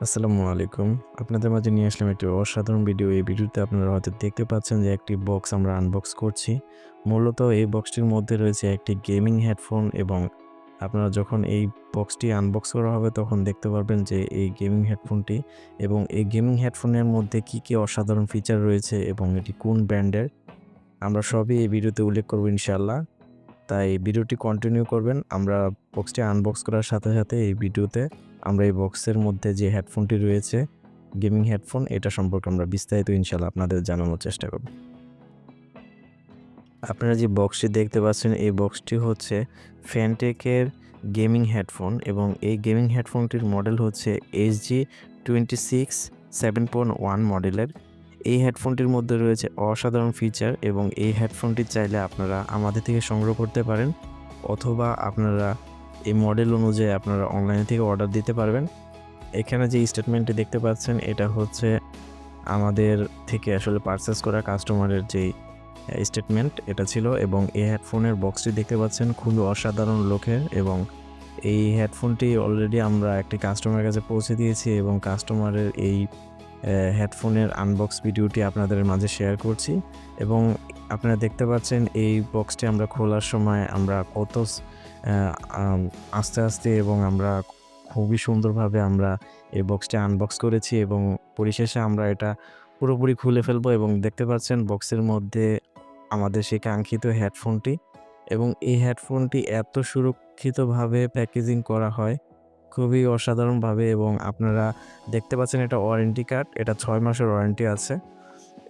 আসসালামু আলাইকুম। আপনাদের মাঝে নিয়ে আসলাম একটি অসাধারণ ভিডিও। এই ভিডিওতে আপনারা হয়তো দেখতে পাচ্ছেন যে একটি বক্স আমরা আনবক্স করছি। মূলত এই বক্সটির মধ্যে রয়েছে একটি গেমিং হেডফোন এবং আপনারা যখন এই বক্সটি আনবক্স করা হবে তখন দেখতে পারবেন যে এই গেমিং হেডফোনটি এবং এই গেমিং হেডফোনের মধ্যে কী অসাধারণ ফিচার রয়েছে এবং এটি কোন ব্র্যান্ডের আমরা সবই এই ভিডিওতে উল্লেখ করব ইনশাআল্লাহ। তাই ভিডিওটি কন্টিনিউ করবেন। আমরা বক্সটি আনবক্স করার সাথে, সাথে এই ভিডিওতে আমরা এই বক্সের মধ্যে যে হেডফোনটি রয়েছে, গেমিং হেডফোন এটা সম্পর্কে আমরা বিস্তারিত ইনশাআল্লাহ আপনাদের জানানোর চেষ্টা করব। আপনারা যে বক্সটি দেখতে পাচ্ছেন এই বক্সটি হচ্ছে ফ্যানটেকের গেমিং হেডফোন এবং এই গেমিং হেডফোনটির মডেল হচ্ছে SG26 7.1 মডেলের। এই হেডফোনটির মধ্যে রয়েছে অসাধারণ ফিচার এবং এই হেডফোনটি চাইলে আপনারা আমাদের থেকে সংগ্রহ করতে পারেন অথবা আপনারা এই মডেল অনুযায়ী আপনারা অনলাইন থেকে অর্ডার দিতে পারবেন। এখানে যে স্টেটমেন্টটি দেখতে পাচ্ছেন এটা হচ্ছে আমাদের থেকে আসলে পারচেজ করা কাস্টমারের যেই স্টেটমেন্ট এটা ছিল এবং এই হেডফোনের বক্সটি দেখতে পাচ্ছেন খুবই অসাধারণ লুকের এবং এই হেডফোনটি অলরেডি আমরা একটি কাস্টমারের কাছে পৌঁছে দিয়েছি এবং কাস্টমারের এই হেডফোনের আনবক্স ভিডিওটি আপনাদের মাঝে শেয়ার করছি এবং আপনারা দেখতে পাচ্ছেন এই বক্সটি আমরা খোলার সময় আমরা কত আস্তে আস্তে এবং আমরা খুবই সুন্দরভাবে আমরা এই বক্সটি আনবক্স করেছি এবং পরিশেষে আমরা এটা পুরোপুরি খুলে ফেলবো এবং দেখতে পাচ্ছেন বক্সের মধ্যে আমাদের সেই কাঙ্ক্ষিত হেডফোনটি এবং এই হেডফোনটি এত সুরক্ষিতভাবে প্যাকেজিং করা হয় খুবই অসাধারণভাবে এবং আপনারা দেখতে পাচ্ছেন এটা ওয়ারেন্টি কার্ড, এটা 6 মাসের ওয়ারেন্টি আছে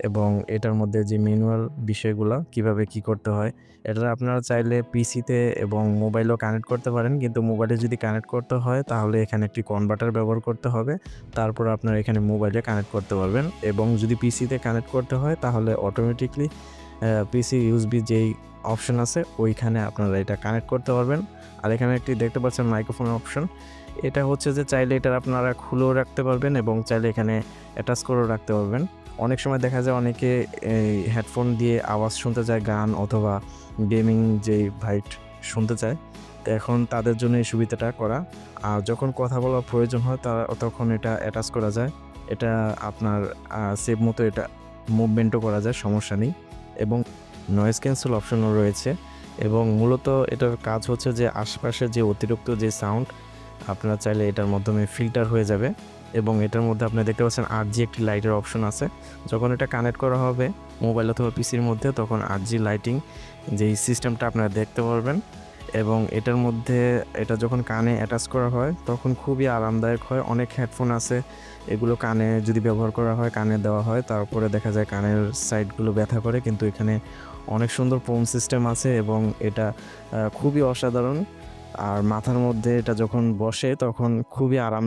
এবং এটার মধ্যে যে ম্যানুয়াল বিষয়গুলো কিভাবে কি করতে হয় এটা আপনারা চাইলে পিসিতে এবং মোবাইলেও কানেক্ট করতে পারেন, কিন্তু মোবাইলে যদি কানেক্ট করতে হয় তাহলে এখানে একটি কনভার্টার ব্যবহার করতে হবে, তারপর আপনারা এখানে মোবাইলে কানেক্ট করতে পারবেন এবং যদি পিসিতে কানেক্ট করতে হয় তাহলে অটোমেটিকলি পিসি ইউএসবি যেই অপশন আছে ওইখানে আপনারা এটা কানেক্ট করতে পারবেন। আর এখানে একটি দেখতে পাচ্ছেন মাইক্রোফোন অপশন, এটা হচ্ছে যে চাইলে এটা আপনারা খুলেও রাখতে পারবেন এবং চাইলে এখানে অ্যাটাচ করেও রাখতে পারবেন। অনেক সময় দেখা যায় অনেকে এই হেডফোন দিয়ে আওয়াজ শুনতে চায়, গান অথবা গেমিং যেই ভাইট শুনতে চায়, তো এখন তাদের জন্য এই সুবিধাটা করা। আর যখন কথা বলার প্রয়োজন হয় তখন এটা অ্যাটাচ করা যায়, এটা আপনার সেভ মতো এটা মুভমেন্টও করা যায়, সমস্যা নেই এবং নয়েজ ক্যান্সেল অপশনও রয়েছে এবং মূলত এটার কাজ হচ্ছে যে আশেপাশে যে অতিরিক্ত যে সাউন্ড আপনারা চাইলে এটার মাধ্যমে ফিল্টার হয়ে যাবে এবং এটার মধ্যে আপনারা দেখতে পাচ্ছেন RG একটি লাইটের অপশন আছে। যখন এটা কানেক্ট করা হবে মোবাইল অথবা পিসির মধ্যে তখন RG লাইটিং যেই সিস্টেমটা আপনারা দেখতে পারবেন এবং এটার মধ্যে এটা যখন কানে অ্যাটাচ করা হয় তখন খুবই আরামদায়ক হয়। অনেক হেডফোন আছে এগুলো কানে যদি ব্যবহার করা হয়, কানে দেওয়া হয়, তারপরে দেখা যায় কানের সাইডগুলো ব্যথা করে, কিন্তু এখানে অনেক সুন্দর ফোম সিস্টেম আছে এবং এটা খুবই অসাধারণ। আর মাথার মধ্যে এটা যখন বসে তখন খুবই আরাম